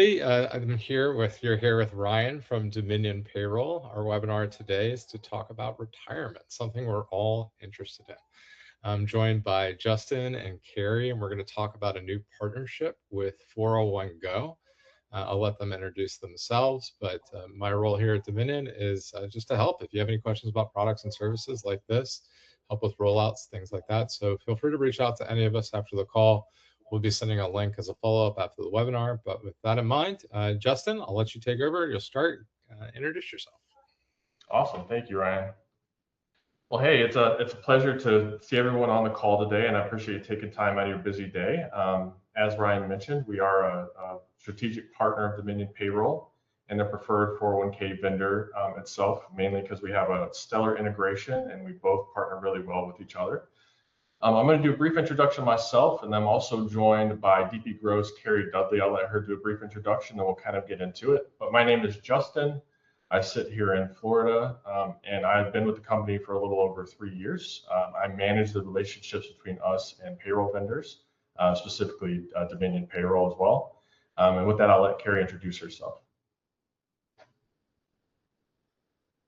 everybody. You're here with Ryan from Dominion Payroll. Our webinar today is to talk about retirement, something we're all interested in. I'm joined by Justin and Carrie, and we're going to talk about a new partnership with 401 Go. I'll let them introduce themselves, but my role here at Dominion is just to help. If you have any questions about products and services like this, help with rollouts, things like that. So feel free to reach out to any of us after the call. We'll be sending a link as a follow-up after the webinar. But with that in mind, Justin, I'll let you take over. You'll start. Introduce yourself. Awesome. Thank you, Ryan. Well, hey, it's a pleasure to see everyone on the call today, and I appreciate you taking time out of your busy day. As Ryan mentioned, we are a strategic partner of Dominion Payroll and the preferred 401k vendor itself, mainly because we have a stellar integration and we both partner really well with each other. I'm going to do a brief introduction myself, and I'm also joined by DP Grow's Carrie Dudley. I'll let her do a brief introduction, and we'll kind of get into it. But my name is Justin. I sit here in Florida, and I've been with the company for a little over 3 years. I manage the relationships between us and payroll vendors, specifically Dominion Payroll as well. And with that, I'll let Carrie introduce herself.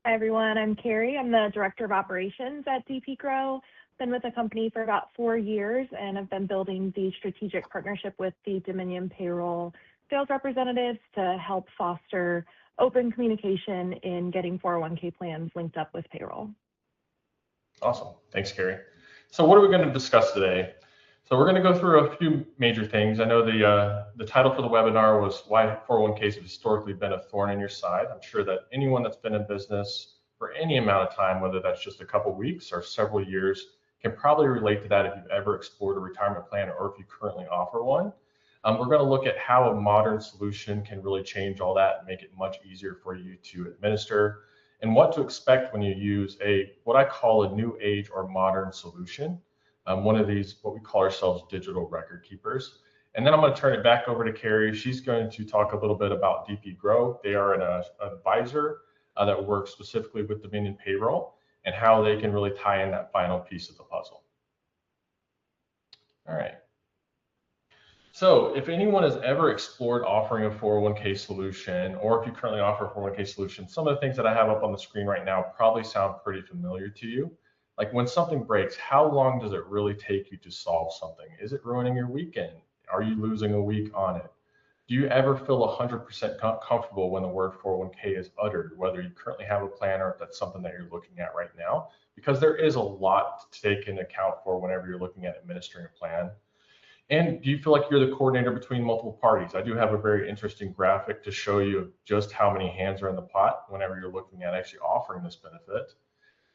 Hi, everyone. I'm Carrie. I'm the Director of Operations at DP Grow. Been with the company for about 4 years, and I've been building the strategic partnership with the Dominion Payroll sales representatives to help foster open communication in getting 401k plans linked up with payroll. Awesome. Thanks, Carrie. So what are we going to discuss today? So we're going to go through a few major things. I know the title for the webinar was why 401ks have historically been a thorn in your side. I'm sure that anyone that's been in business for any amount of time, whether that's just a couple weeks or several years, can probably relate to that if you've ever explored a retirement plan or if you currently offer one. We're going to look at how a modern solution can really change all that and make it much easier for you to administer, and what to expect when you use what I call a new age or modern solution. One of these, what we call ourselves, digital record keepers. And then I'm going to turn it back over to Carrie. She's going to talk a little bit about DP Grow. They are an advisor that works specifically with Dominion Payroll, and how they can really tie in that final piece of the puzzle. All right. So if anyone has ever explored offering a 401k solution, or if you currently offer a 401k solution, some of the things that I have up on the screen right now probably sound pretty familiar to you. Like when something breaks, how long does it really take you to solve something? Is it ruining your weekend? Are you losing a week on it? Do you ever feel 100% comfortable when the word 401k is uttered, whether you currently have a plan or if that's something that you're looking at right now? Because there is a lot to take into account for whenever you're looking at administering a plan. And do you feel like you're the coordinator between multiple parties? I do have a very interesting graphic to show you just how many hands are in the pot whenever you're looking at actually offering this benefit,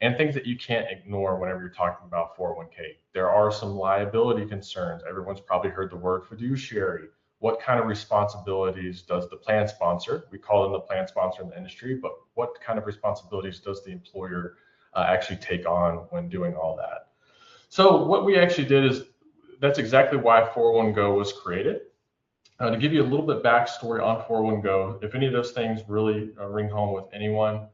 and things that you can't ignore whenever you're talking about 401k. There are some liability concerns. Everyone's probably heard the word fiduciary. What kind of responsibilities does the plan sponsor, we call them the plan sponsor in the industry, but what kind of responsibilities does the employer actually take on when doing all that? So what we actually did is, that's exactly why 401 Go was created. To give you a little bit backstory on 401 Go, if any of those things really ring home with anyone,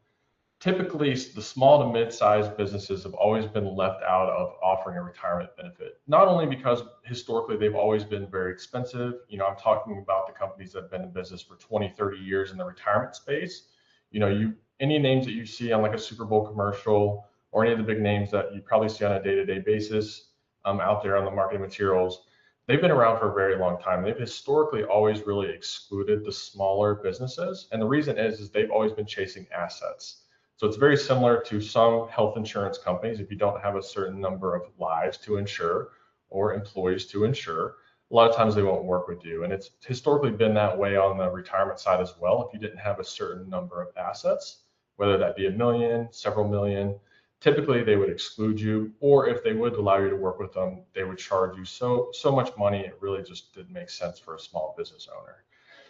typically the small to mid-sized businesses have always been left out of offering a retirement benefit. Not only because historically they've always been very expensive. You know, I'm talking about the companies that have been in business for 20, 30 years in the retirement space. You know, any names that you see on like a Super Bowl commercial or any of the big names that you probably see on a day-to-day basis out there on the marketing materials, they've been around for a very long time. They've historically always really excluded the smaller businesses. And the reason is they've always been chasing assets. So it's very similar to some health insurance companies. If you don't have a certain number of lives to insure or employees to insure, a lot of times they won't work with you. And it's historically been that way on the retirement side as well. If you didn't have a certain number of assets, whether that be $1 million, several million, typically they would exclude you, or if they would allow you to work with them, they would charge you so much money, it really just didn't make sense for a small business owner.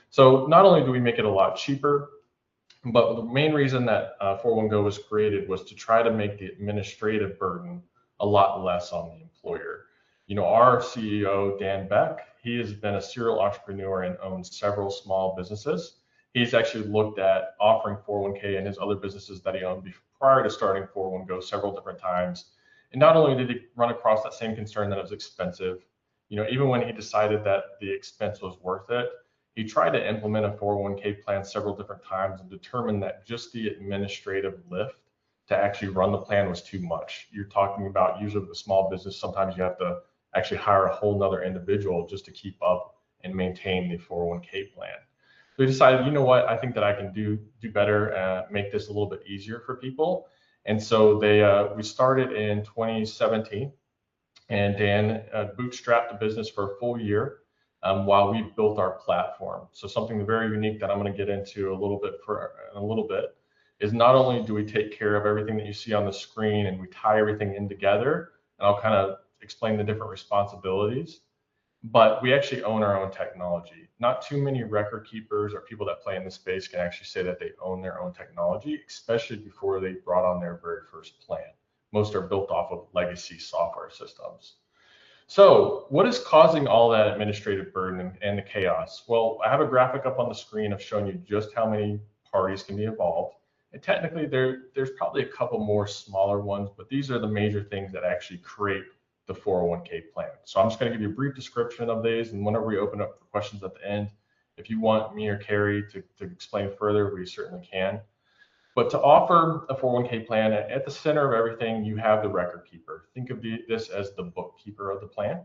So not only do we make it a lot cheaper, but the main reason that 401 Go was created was to try to make the administrative burden a lot less on the employer. You know, our CEO, Dan Beck, he has been a serial entrepreneur and owns several small businesses. He's actually looked at offering 401k and his other businesses that he owned prior to starting 401 Go several different times. And not only did he run across that same concern that it was expensive, you know, even when he decided that the expense was worth it, he tried to implement a 401k plan several different times and determined that just the administrative lift to actually run the plan was too much. You're talking about, usually with a small business, sometimes you have to actually hire a whole nother individual just to keep up and maintain the 401k plan. So we decided, you know what, I think that I can do better, make this a little bit easier for people. And so we started in 2017, and Dan bootstrapped the business for a full year while we built our platform. So something very unique that I'm going to get into a little bit is not only do we take care of everything that you see on the screen and we tie everything in together, and I'll kind of explain the different responsibilities, but we actually own our own technology. Not too many record keepers or people that play in the space can actually say that they own their own technology, especially before they brought on their very first plan. Most are built off of legacy software systems. So what is causing all that administrative burden and the chaos? Well, I have a graphic up on the screen of showing you just how many parties can be involved. And technically there's probably a couple more smaller ones, but these are the major things that actually create the 401k plan. So I'm just going to give you a brief description of these, and whenever we open up for questions at the end, if you want me or Carrie to explain further, we certainly can. But to offer a 401k plan, at the center of everything, you have the record keeper. Think of this as the bookkeeper of the plan.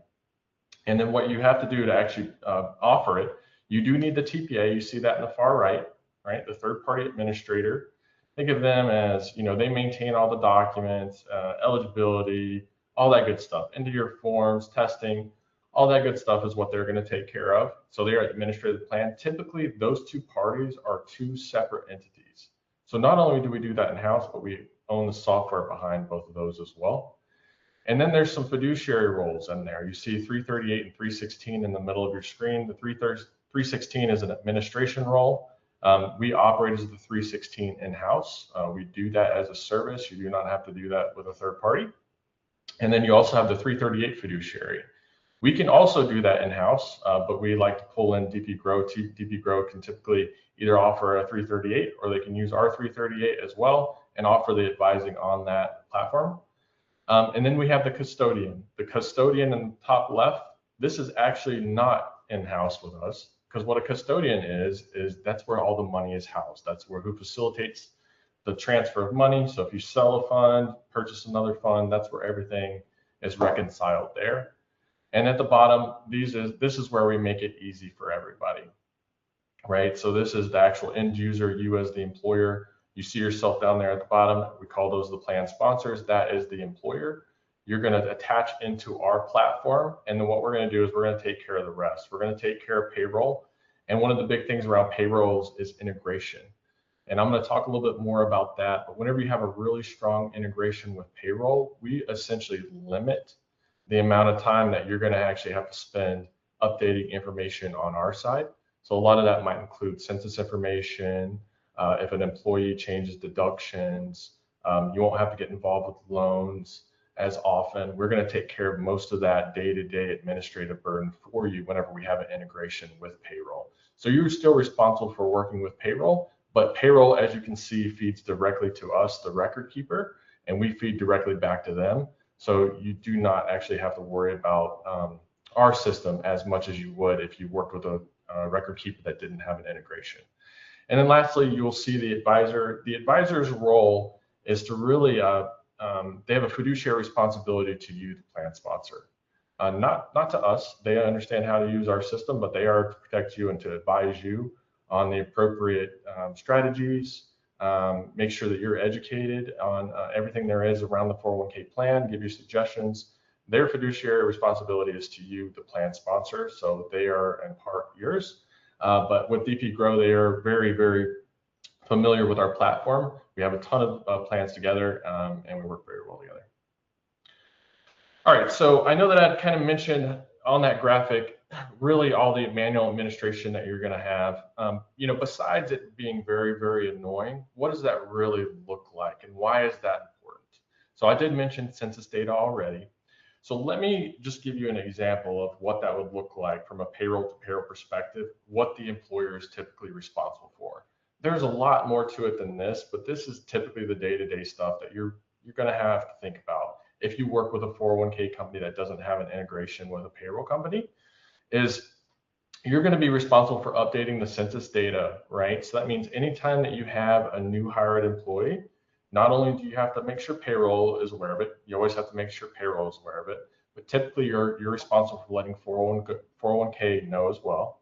And then what you have to do to actually offer it, you do need the TPA. You see that in the far right, the third-party administrator. Think of them as, they maintain all the documents, eligibility, all that good stuff, into your forms, testing, all that good stuff is what they're going to take care of. So they are administrative plan. Typically, those two parties are two separate entities. So not only do we do that in-house, but we own the software behind both of those as well. And then there's some fiduciary roles in there. You see 338 and 316 in the middle of your screen. The 316 is an administration role. We operate as the 316 in-house. We do that as a service. You do not have to do that with a third party. And then you also have the 338 fiduciary. We can also do that in-house, but we like to pull in DP Grow. DP Grow can typically either offer a 338 or they can use our 338 as well and offer the advising on that platform. And then we have the custodian. The custodian in the top left, this is actually not in-house with us, because what a custodian is that's where all the money is housed. That's who facilitates the transfer of money. So if you sell a fund, purchase another fund, that's where everything is reconciled there. And at the bottom, this is where we make it easy for everybody, right? So this is the actual end user, you as the employer. You see yourself down there at the bottom. We call those the plan sponsors. That is the employer. You're going to attach into our platform. And then what we're going to do is we're going to take care of the rest. We're going to take care of payroll. And one of the big things around payrolls is integration. And I'm going to talk a little bit more about that. But whenever you have a really strong integration with payroll, we essentially limit the amount of time that you're going to actually have to spend updating information on our side. So a lot of that might include census information. If an employee changes deductions, you won't have to get involved with loans as often. We're going to take care of most of that day-to-day administrative burden for you whenever we have an integration with payroll. So you're still responsible for working with payroll, but payroll, as you can see, feeds directly to us, the record keeper, and we feed directly back to them. So you do not actually have to worry about our system as much as you would if you worked with a record keeper that didn't have an integration. And then lastly, you'll see the advisor. The advisor's role is to really, they have a fiduciary responsibility to you, the plan sponsor. Not to us. They understand how to use our system, but they are to protect you and to advise you on the appropriate strategies, make sure that you're educated on everything there is around the 401k plan, give you suggestions. Their fiduciary responsibility is to you, the plan sponsor, so they are in part yours. But with DP Grow, they are very, very familiar with our platform. We have a ton of plans together, and we work very well together. All right, so I know that I've kind of mentioned on that graphic really all the manual administration that you're going to have. Besides it being very, very annoying, what does that really look like, and why is that important? So I did mention census data already. So let me just give you an example of what that would look like from a payroll to payroll perspective, what the employer is typically responsible for. There's a lot more to it than this, but this is typically the day-to-day stuff that you're going to have to think about if you work with a 401k company that doesn't have an integration with a payroll company. Is you're going to be responsible for updating the census data, right? So that means anytime that you have a new hired employee, not only do you have to make sure payroll is aware of it, you always have to make sure payroll is aware of it, but typically you're responsible for letting 401k know as well.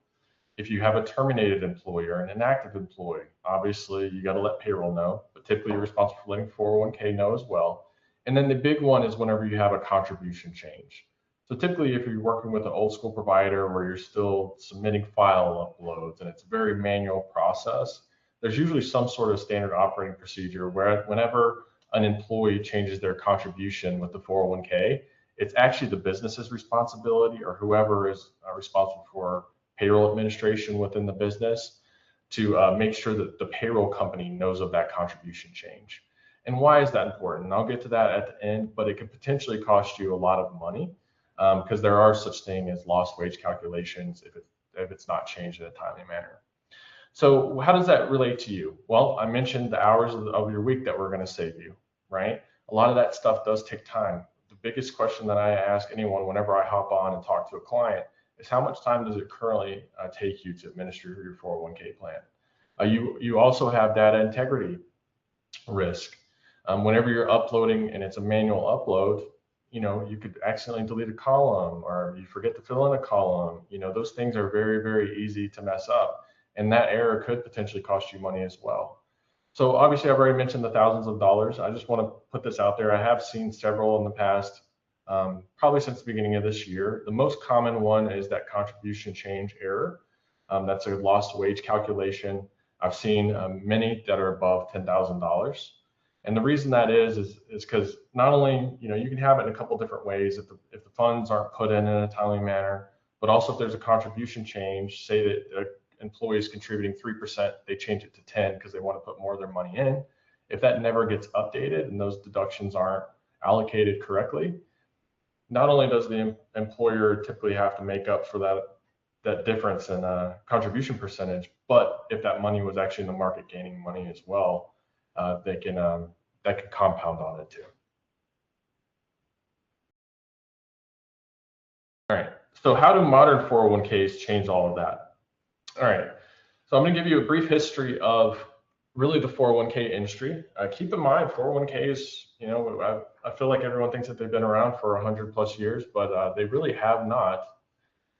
If you have a terminated employee or an inactive employee, obviously you got to let payroll know, but typically you're responsible for letting 401k know as well. And then the big one is whenever you have a contribution change. So typically if you're working with an old school provider where you're still submitting file uploads and it's a very manual process, there's usually some sort of standard operating procedure where whenever an employee changes their contribution with the 401k, it's actually the business's responsibility or whoever is responsible for payroll administration within the business to make sure that the payroll company knows of that contribution change. And why is that important? And I'll get to that at the end, but it could potentially cost you a lot of money because there are such things as lost wage calculations if it's not changed in a timely manner. So how does that relate to you? Well, I mentioned the hours of your week that we're going to save you, right? A lot of that stuff does take time. The biggest question that I ask anyone whenever I hop on and talk to a client is how much time does it currently take you to administer your 401k plan? You also have data integrity risk. Whenever you're uploading and it's a manual upload, you could accidentally delete a column or you forget to fill in a column. Those things are very, very easy to mess up. And that error could potentially cost you money as well. So obviously I've already mentioned the thousands of dollars. I just want to put this out there. I have seen several in the past, probably since the beginning of this year. The most common one is that contribution change error. That's a lost wage calculation. I've seen many that are above $10,000. And the reason that is because not only, you can have it in a couple different ways if the funds aren't put in a timely manner, but also if there's a contribution change, say that an employee is contributing 3%, they change it to 10 because they want to put more of their money in. If that never gets updated and those deductions aren't allocated correctly, not only does the employer typically have to make up for that difference in contribution percentage, but if that money was actually in the market gaining money as well, that can compound on it too. All right, so how do modern 401ks change all of that? All right, so I'm going to give you a brief history of really the 401k industry. Keep in mind, 401ks, I feel like everyone thinks that they've been around for 100 plus years, but they really have not.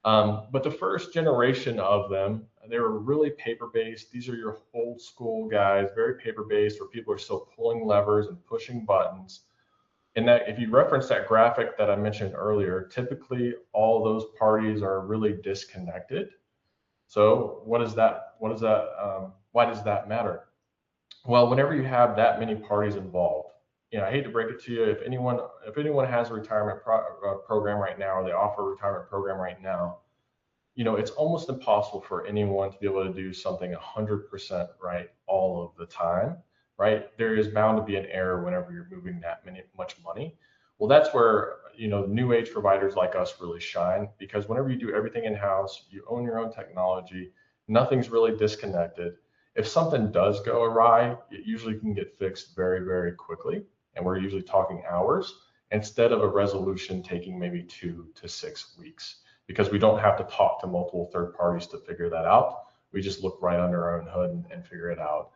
But the first generation of them, they were really paper-based. These are your old school guys, very paper-based, where people are still pulling levers and pushing buttons. And that, if you reference that graphic that I mentioned earlier, typically all those parties are really disconnected. So why does that matter? Well, whenever you have that many parties involved, I hate to break it to you, if anyone has a retirement program right now, or they offer a retirement program right now, it's almost impossible for anyone to be able to do something 100% right all of the time, right? There is bound to be an error whenever you're moving that much money. Well, that's where, new age providers like us really shine, because whenever you do everything in-house, you own your own technology, nothing's really disconnected. If something does go awry, it usually can get fixed very, very quickly. And we're usually talking hours instead of a resolution taking maybe 2 to 6 weeks, because we don't have to talk to multiple third parties to figure that out. We just look right under our own hood and figure it out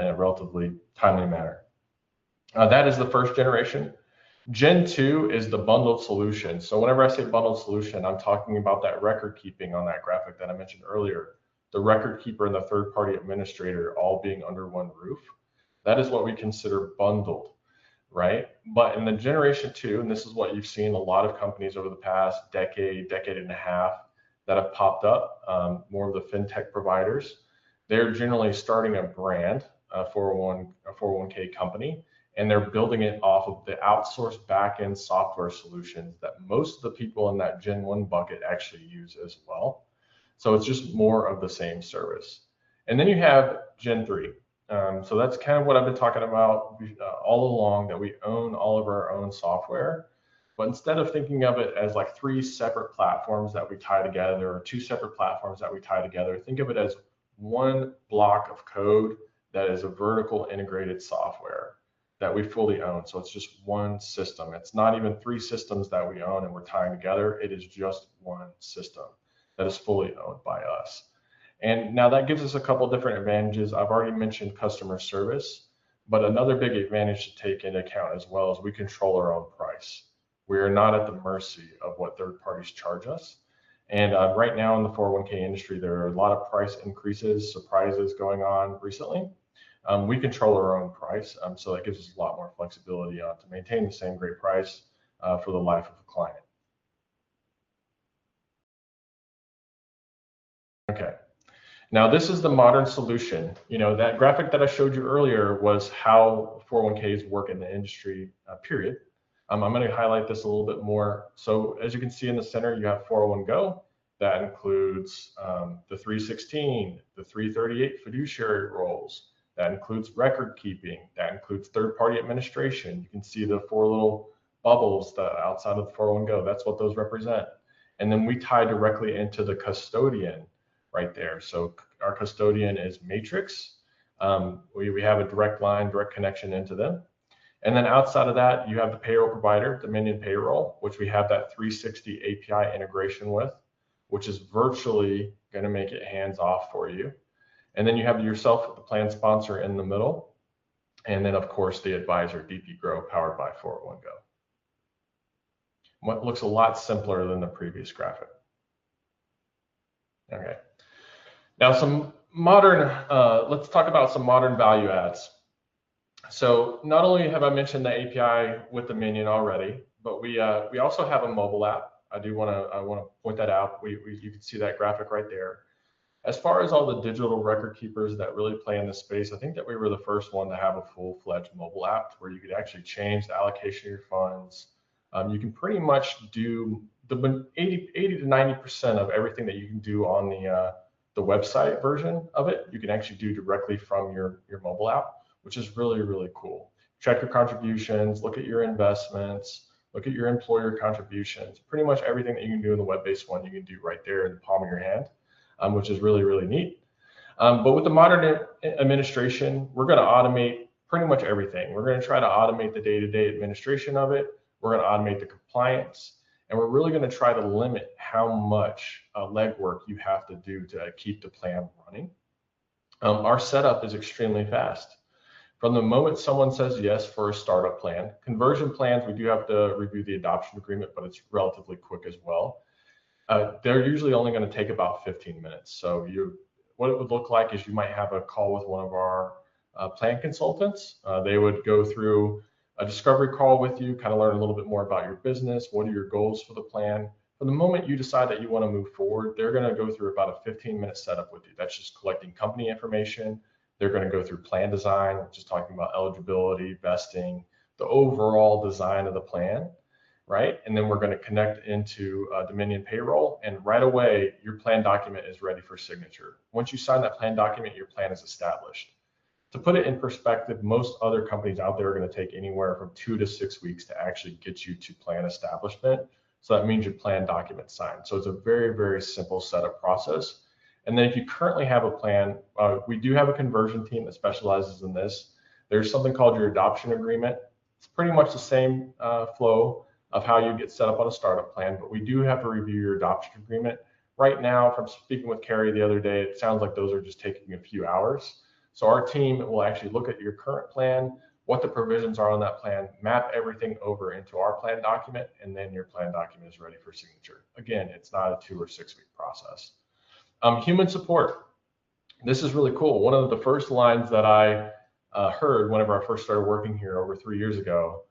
in a relatively timely manner. That is the first generation. Gen 2 is the bundled solution. So whenever I say bundled solution, I'm talking about that record keeping on that graphic that I mentioned earlier. The record keeper and the third party administrator all being under one roof. That is what we consider bundled, right? But in the generation 2, and this is what you've seen a lot of companies over the past decade and a half that have popped up, more of the fintech providers, they're generally starting a brand, a 401k company, and they're building it off of the outsourced back-end software solutions that most of the people in that Gen 1 bucket actually use as well. So it's just more of the same service. And then you have Gen 3. So that's kind of what I've been talking about all along, that we own all of our own software. But instead of thinking of it as like 3 separate platforms that we tie together, or 2 separate platforms that we tie together, think of it as one block of code that is a vertical integrated software that we fully own. So it's just one system. It's not even 3 systems that we own and we're tying together. It is just one system. that is fully owned by us. And now that gives us a couple different advantages. I've already mentioned customer service, but another big advantage to take into account as well is we control our own price. We are not at the mercy of what third parties charge us. And right now in the 401k industry, there are a lot of price increases, surprises going on recently. We control our own price, so that gives us a lot more flexibility to maintain the same great price for the life of the client. Okay. Now this is the modern solution. You know, that graphic that I showed you earlier was how 401ks work in the industry, period. I'm going to highlight this a little bit more. So as you can see in the center, you have 401 Go. That includes the 316, the 338 fiduciary roles. That includes record keeping. That includes third-party administration. You can see the 4 little bubbles that outside of the 401 Go. That's what those represent. And then we tie directly into the custodian right there. So our custodian is Matrix. We have a direct line, direct connection into them. And then outside of that, you have the payroll provider, Dominion Payroll, which we have that 360 API integration with, which is virtually going to make it hands off for you. And then you have yourself, the plan sponsor in the middle. And then of course the advisor, DP Grow, powered by 401 Go. What looks a lot simpler than the previous graphic. Okay. Now some modern, let's talk about some modern value adds. So not only have I mentioned the API with Dominion already, but we also have a mobile app. I want to point that out. You can see that graphic right there. As far as all the digital record keepers that really play in this space, I think that we were the first one to have a full-fledged mobile app where you could actually change the allocation of your funds. You can pretty much do the 80 to 90% of everything that you can do on the website version of it. You can actually do directly from your mobile app, which is really, really cool. Check your contributions, look at your investments, look at your employer contributions. Pretty much everything that you can do in the web-based one, you can do right there in the palm of your hand, which is really, really neat. But with the modern administration, we're going to automate pretty much everything. We're going to try to automate the day-to-day administration of it. We're going to automate the compliance. And we're really going to try to limit how much legwork you have to do to keep the plan running. Our setup is extremely fast. From the moment someone says yes for a startup plan, conversion plans, we do have to review the adoption agreement, but it's relatively quick as well. They're usually only going to take about 15 minutes. So what it would look like is you might have a call with one of our plan consultants. They would go through a discovery call with you, kind of learn a little bit more about your business. What are your goals for the plan? From the moment you decide that you want to move forward, they're going to go through about a 15-minute setup with you. That's just collecting company information. They're going to go through plan design, which is talking about eligibility, vesting, the overall design of the plan, right? And then we're going to connect into Dominion Payroll, and right away, your plan document is ready for signature. Once you sign that plan document, your plan is established. To put it in perspective, most other companies out there are going to take anywhere from 2 to 6 weeks to actually get you to plan establishment. So that means your plan document signed. So it's a very, very simple setup process. And then if you currently have a plan, we do have a conversion team that specializes in this. There's something called your adoption agreement. It's pretty much the same flow of how you get set up on a startup plan, but we do have to review your adoption agreement. Right now, from speaking with Carrie the other day, it sounds like those are just taking a few hours. So our team will actually look at your current plan, what the provisions are on that plan, map everything over into our plan document, and then your plan document is ready for signature. Again, it's not a 2 or 6 week process. Human support. This is really cool. One of the first lines that I heard whenever I first started working here over 3 years ago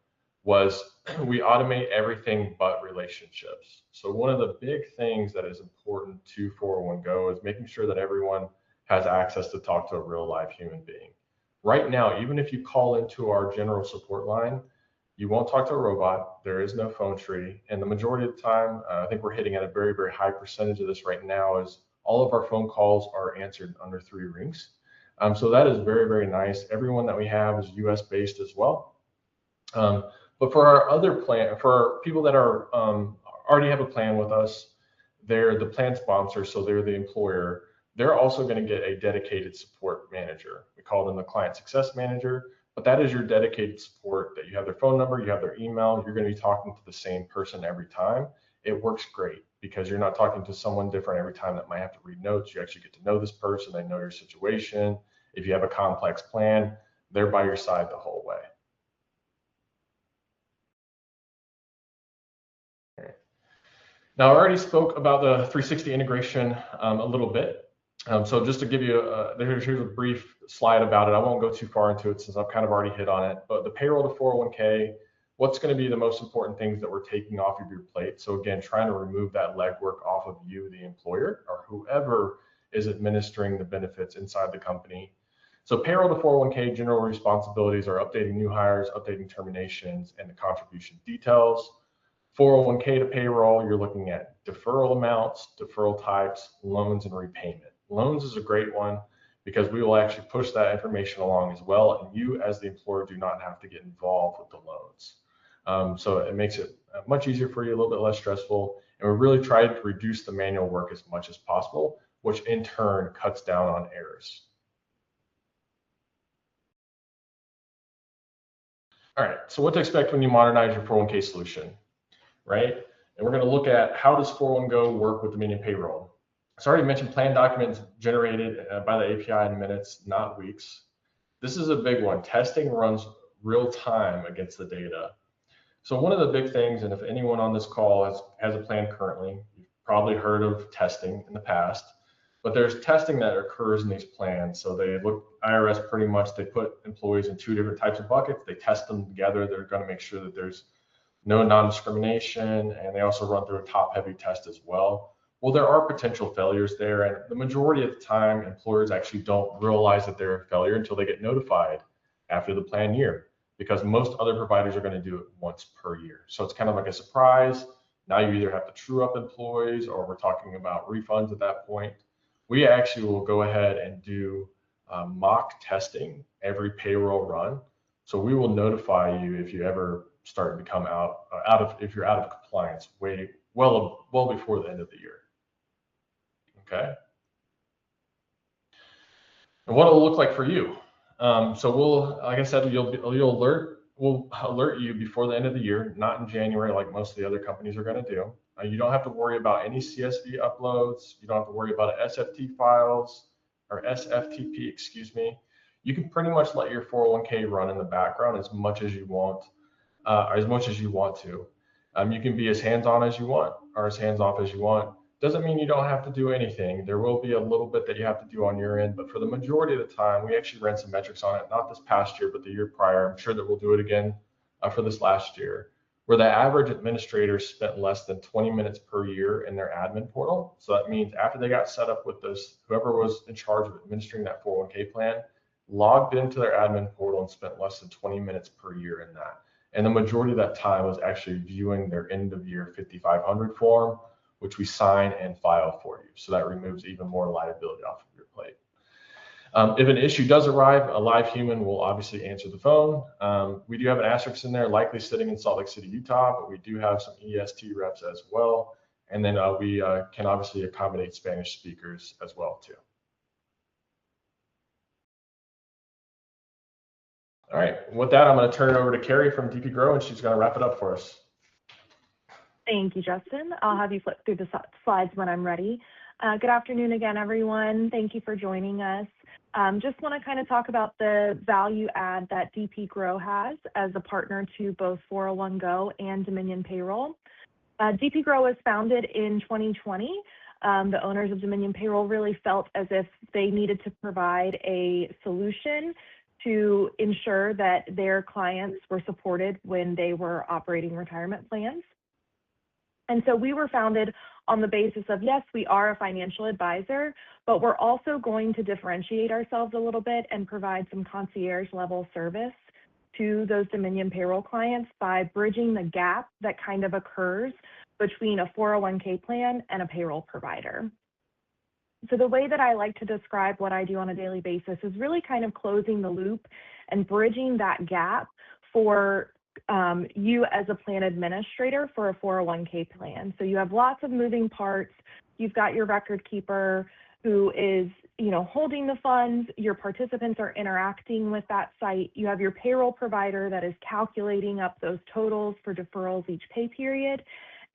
was we automate everything but relationships. So one of the big things that is important to 401 Go is making sure that everyone has access to talk to a real live human being. Right now, even if you call into our general support line, you won't talk to a robot. There is no phone tree. And the majority of the time, I think we're hitting at a very, very high percentage of this right now, is all of our phone calls are answered under 3 rings. So that is very, very nice. Everyone that we have is US based as well. But for our other plan, for people that are already have a plan with us, they're the plan sponsor, so they're the employer. They're also going to get a dedicated support manager. We call them the client success manager, but that is your dedicated support that you have their phone number, you have their email, you're going to be talking to the same person every time. It works great. because you're not talking to someone different every time that might have to read notes. You actually get to know this person, they know your situation. If you have a complex plan, they're by your side the whole way. Okay. Now, I already spoke about the 360 integration a little bit. So just to give you here's a brief slide about it. I won't go too far into it since I've kind of already hit on it, but the payroll to 401k, what's going to be the most important things that we're taking off of your plate? So again, trying to remove that legwork off of you, the employer, or whoever is administering the benefits inside the company. So payroll to 401k general responsibilities are updating new hires, updating terminations, and the contribution details. 401k to payroll, you're looking at deferral amounts, deferral types, loans, and repayment. Loans is a great one because we will actually push that information along as well, and you as the employer do not have to get involved with the loans. So it makes it much easier for you, a little bit less stressful, and we're really trying to reduce the manual work as much as possible, which in turn cuts down on errors. All right, so what to expect when you modernize your 401k solution, right? And we're going to look at how does 401go work with Dominion Payroll. So I already mentioned plan documents generated by the API in minutes, not weeks. This is a big one. Testing runs real time against the data. So one of the big things, and if anyone on this call has a plan currently, you've probably heard of testing in the past, but there's testing that occurs in these plans. So they look, IRS pretty much, they put employees in two different types of buckets. They test them together. They're going to make sure that there's no non-discrimination, and they also run through a top-heavy test as well. Well, there are potential failures there, and the majority of the time, employers actually don't realize that they're a failure until they get notified after the plan year, because most other providers are going to do it once per year. So it's kind of like a surprise. Now you either have to true up employees, or we're talking about refunds at that point. We actually will go ahead and do mock testing every payroll run. So we will notify you if you ever start to come if you're out of compliance well before the end of the year. Okay. And what it'll look like for you. So we'll, like I said, we'll alert you before the end of the year, not in January like most of the other companies are going to do. You don't have to worry about any CSV uploads. You don't have to worry about SFT files or SFTP, excuse me. You can pretty much let your 401k run in the background as much as you want, to. You can be as hands-on as you want or as hands-off as you want. Doesn't mean you don't have to do anything. There will be a little bit that you have to do on your end, but for the majority of the time, we actually ran some metrics on it, not this past year, but the year prior. I'm sure that we'll do it again for this last year, where the average administrator spent less than 20 minutes per year in their admin portal. So that means after they got set up with this, whoever was in charge of administering that 401k plan logged into their admin portal and spent less than 20 minutes per year in that. And the majority of that time was actually viewing their end of year 5500 form, which we sign and file for you. So that removes even more liability off of your plate. If an issue does arrive, a live human will obviously answer the phone. We do have an asterisk in there, likely sitting in Salt Lake City, Utah, but we do have some EST reps as well. And then we can obviously accommodate Spanish speakers as well too. All right, with that, I'm going to turn it over to Carrie from DP Grow, and she's going to wrap it up for us. Thank you, Justin. I'll have you flip through the slides when I'm ready. Good afternoon again, everyone. Thank you for joining us. Just want to kind of talk about the value add that DP Grow has as a partner to both 401go and Dominion Payroll. DP Grow was founded in 2020. The owners of Dominion Payroll really felt as if they needed to provide a solution to ensure that their clients were supported when they were operating retirement plans. And so we were founded on the basis of, yes, we are a financial advisor, but we're also going to differentiate ourselves a little bit and provide some concierge level service to those Dominion Payroll clients by bridging the gap that kind of occurs between a 401k plan and a payroll provider. So the way that I like to describe what I do on a daily basis is really kind of closing the loop and bridging that gap for you as a plan administrator for a 401k plan. So you have lots of moving parts. You've got your record keeper who is, holding the funds. Your participants are interacting with that site. You have your payroll provider that is calculating up those totals for deferrals each pay period.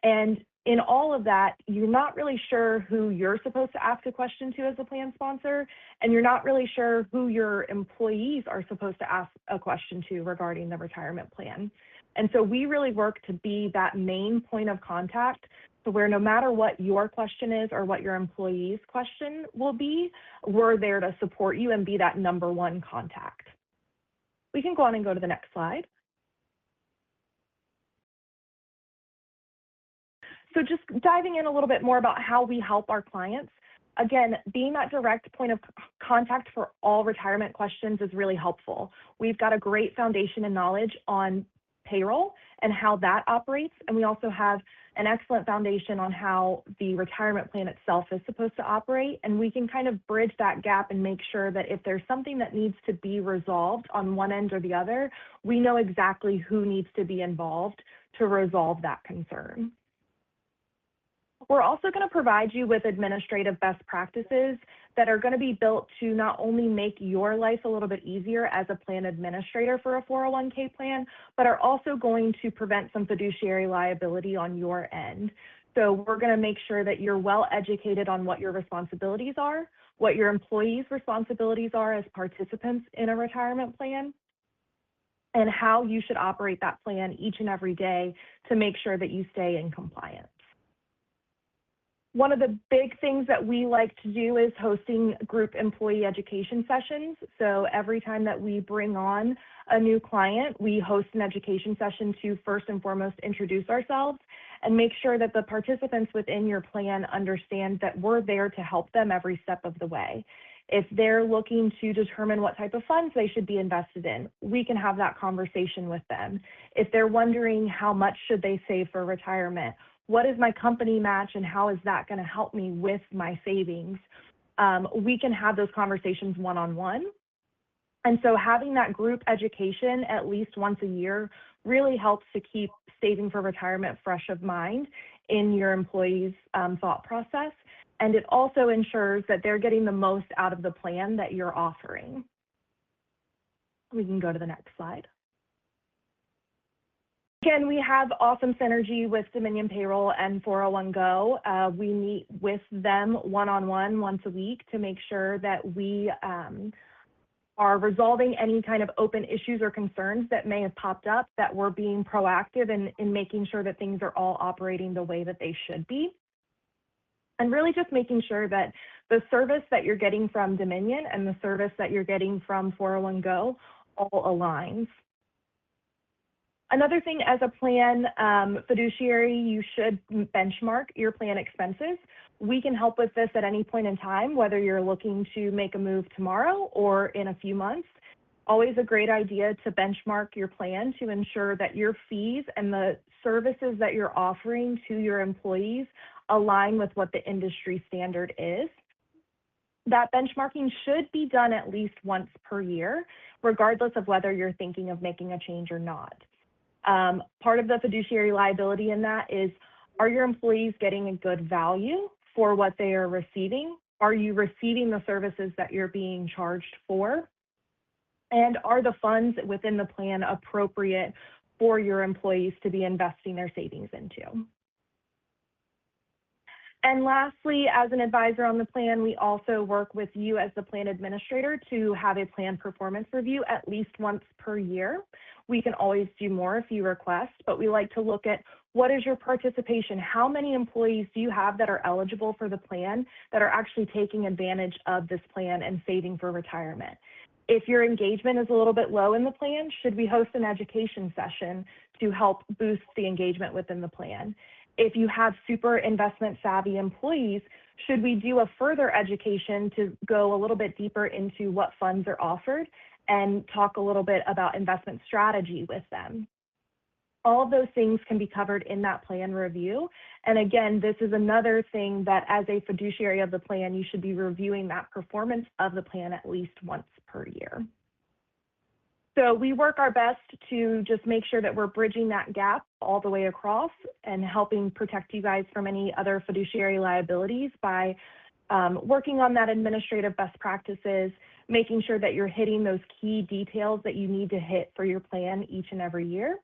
And in all of that, you're not really sure who you're supposed to ask a question to as a plan sponsor, and you're not really sure who your employees are supposed to ask a question to regarding the retirement plan. And so we really work to be that main point of contact, so where no matter what your question is or what your employee's question will be, we're there to support you and be that number one contact. We can go on and go to the next slide. So just diving in a little bit more about how we help our clients. Again, being that direct point of contact for all retirement questions is really helpful. We've got a great foundation and knowledge on payroll and how that operates, and we also have an excellent foundation on how the retirement plan itself is supposed to operate, and we can kind of bridge that gap and make sure that if there's something that needs to be resolved on one end or the other, we know exactly who needs to be involved to resolve that concern. We're also going to provide you with administrative best practices that are going to be built to not only make your life a little bit easier as a plan administrator for a 401k plan, but are also going to prevent some fiduciary liability on your end. So we're going to make sure that you're well educated on what your responsibilities are, what your employees' responsibilities are as participants in a retirement plan, and how you should operate that plan each and every day to make sure that you stay in compliance. One of the big things that we like to do is hosting group employee education sessions. So every time that we bring on a new client, we host an education session to first and foremost introduce ourselves and make sure that the participants within your plan understand that we're there to help them every step of the way. If they're looking to determine what type of funds they should be invested in, we can have that conversation with them. If they're wondering how much should they save for retirement, what is my company match and how is that going to help me with my savings? We can have those conversations one-on-one. And so having that group education at least once a year really helps to keep saving for retirement fresh of mind in your employees' thought process. And it also ensures that they're getting the most out of the plan that you're offering. We can go to the next slide. Again, we have awesome synergy with Dominion Payroll and 401go. We meet with them one-on-one once a week to make sure that we are resolving any kind of open issues or concerns that may have popped up, that we're being proactive in making sure that things are all operating the way that they should be. And really just making sure that the service that you're getting from Dominion and the service that you're getting from 401go all aligns. Another thing, as a plan fiduciary, you should benchmark your plan expenses. We can help with this at any point in time, whether you're looking to make a move tomorrow or in a few months. Always a great idea to benchmark your plan to ensure that your fees and the services that you're offering to your employees align with what the industry standard is. That benchmarking should be done at least once per year, regardless of whether you're thinking of making a change or not. Part of the fiduciary liability in that is, are your employees getting a good value for what they are receiving? Are you receiving the services that you're being charged for? And are the funds within the plan appropriate for your employees to be investing their savings into? And lastly, as an advisor on the plan, we also work with you as the plan administrator to have a plan performance review at least once per year. We can always do more if you request, but we like to look at what is your participation? How many employees do you have that are eligible for the plan, that are actually taking advantage of this plan and saving for retirement? If your engagement is a little bit low in the plan, should we host an education session to help boost the engagement within the plan? If you have super investment savvy employees, should we do a further education to go a little bit deeper into what funds are offered and talk a little bit about investment strategy with them? All of those things can be covered in that plan review. And again, this is another thing that as a fiduciary of the plan, you should be reviewing that performance of the plan at least once per year. So we work our best to just make sure that we're bridging that gap all the way across and helping protect you guys from any other fiduciary liabilities by working on that administrative best practices, making sure that you're hitting those key details that you need to hit for your plan each and every year.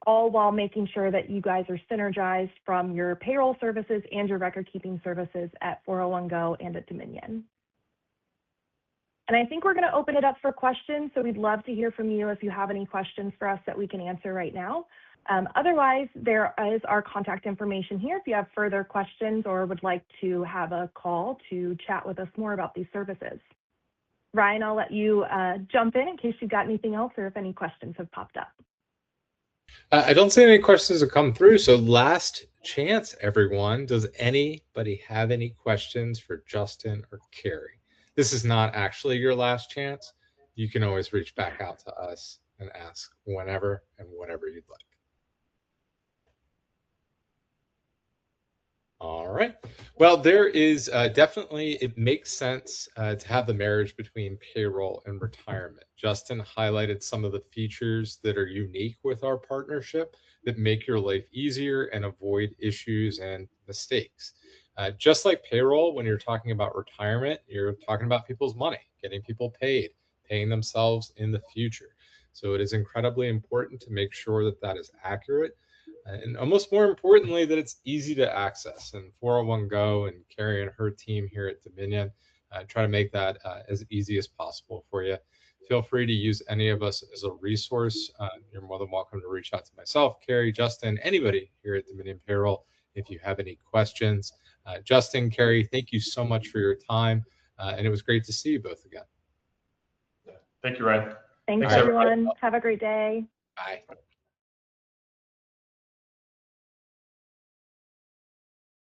all while making sure that you guys are synergized from your payroll services and your record keeping services at 401 Go and at Dominion. And I think we're going to open it up for questions. So we'd love to hear from you if you have any questions for us that we can answer right now. Otherwise, there is our contact information here if you have further questions or would like to have a call to chat with us more about these services. Ryan, I'll let you jump in case you've got anything else or if any questions have popped up. I don't see any questions have come through. So last chance, everyone. Does anybody have any questions for Justin or Carrie? This is not actually your last chance. You can always reach back out to us and ask whenever and whatever you'd like. All right. Well, there is definitely, it makes sense to have the marriage between payroll and retirement. Justin highlighted some of the features that are unique with our partnership that make your life easier and avoid issues and mistakes. Just like payroll, when you're talking about retirement, you're talking about people's money, getting people paid, paying themselves in the future. So it is incredibly important to make sure that that is accurate. And almost more importantly, that it's easy to access. And 401 Go and Carrie and her team here at Dominion try to make that as easy as possible for you. Feel free to use any of us as a resource. You're more than welcome to reach out to myself, Carrie, Justin, anybody here at Dominion Payroll if you have any questions. Justin, Carrie, thank you so much for your time. And it was great to see you both again. Thank you, Ryan. Thanks everyone. Have a great day. Bye.